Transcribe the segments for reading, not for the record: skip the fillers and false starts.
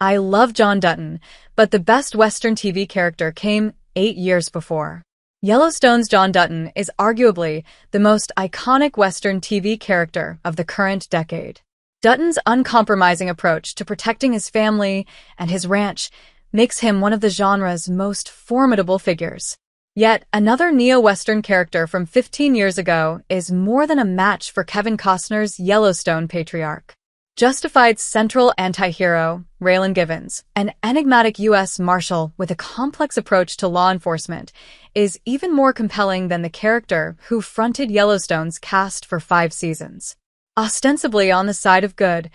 I love John Dutton, but the best Western TV character came 8 years before. Yellowstone's John Dutton is arguably the most iconic Western TV character of the current decade. Dutton's uncompromising approach to protecting his family and his ranch makes him one of the genre's most formidable figures. Yet another neo-Western character from 15 years ago is more than a match for Kevin Costner's Yellowstone patriarch. Justified's central anti-hero, Raylan Givens, an enigmatic U.S. marshal with a complex approach to law enforcement, is even more compelling than the character who fronted Yellowstone's cast for 5 seasons. Ostensibly on the side of good,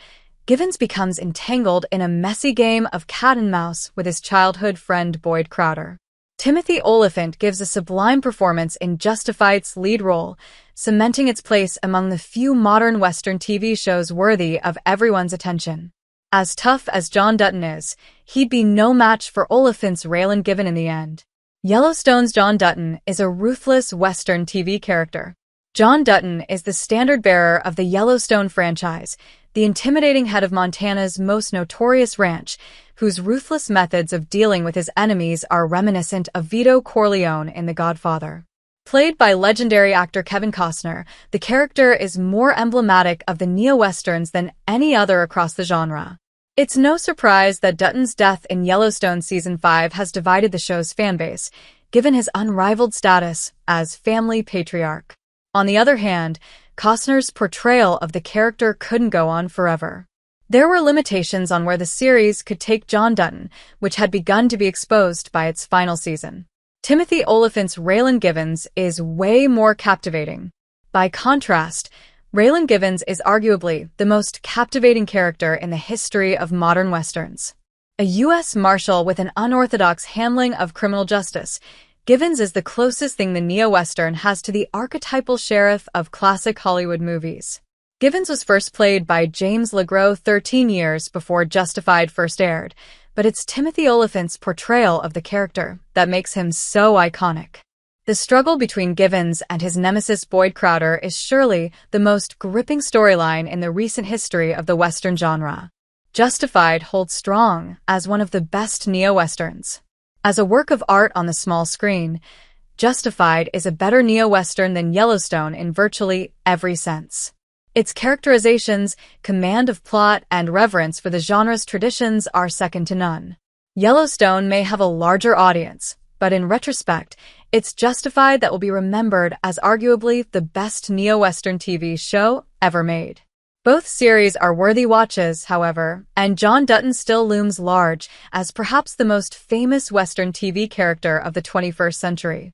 Givens becomes entangled in a messy game of cat and mouse with his childhood friend Boyd Crowder. Timothy Olyphant gives a sublime performance in Justified's lead role, cementing its place among the few modern Western TV shows worthy of everyone's attention. As tough as John Dutton is, he'd be no match for Olyphant's Raylan Givens in the end. Yellowstone's John Dutton is a ruthless Western TV character. John Dutton is the standard-bearer of the Yellowstone franchise, the intimidating head of Montana's most notorious ranch, whose ruthless methods of dealing with his enemies are reminiscent of Vito Corleone in The Godfather. Played by legendary actor Kevin Costner, the character is more emblematic of the neo-westerns than any other across the genre. It's no surprise that Dutton's death in Yellowstone Season 5 has divided the show's fanbase, given his unrivaled status as family patriarch. On the other hand, Costner's portrayal of the character couldn't go on forever. There were limitations on where the series could take John Dutton, which had begun to be exposed by its final season. Timothy Olyphant's Raylan Givens is way more captivating. By contrast, Raylan Givens is arguably the most captivating character in the history of modern Westerns. A U.S. marshal with an unorthodox handling of criminal justice, Givens is the closest thing the neo-Western has to the archetypal sheriff of classic Hollywood movies. Givens was first played by James LeGros 13 years before Justified first aired, but it's Timothy Olyphant's portrayal of the character that makes him so iconic. The struggle between Givens and his nemesis Boyd Crowder is surely the most gripping storyline in the recent history of the Western genre. Justified holds strong as one of the best neo-Westerns. As a work of art on the small screen, Justified is a better neo-Western than Yellowstone in virtually every sense. Its characterizations, command of plot, and reverence for the genre's traditions are second to none. Yellowstone may have a larger audience, but in retrospect, it's Justified that will be remembered as arguably the best neo-Western TV show ever made. Both series are worthy watches, however, and John Dutton still looms large as perhaps the most famous Western TV character of the 21st century.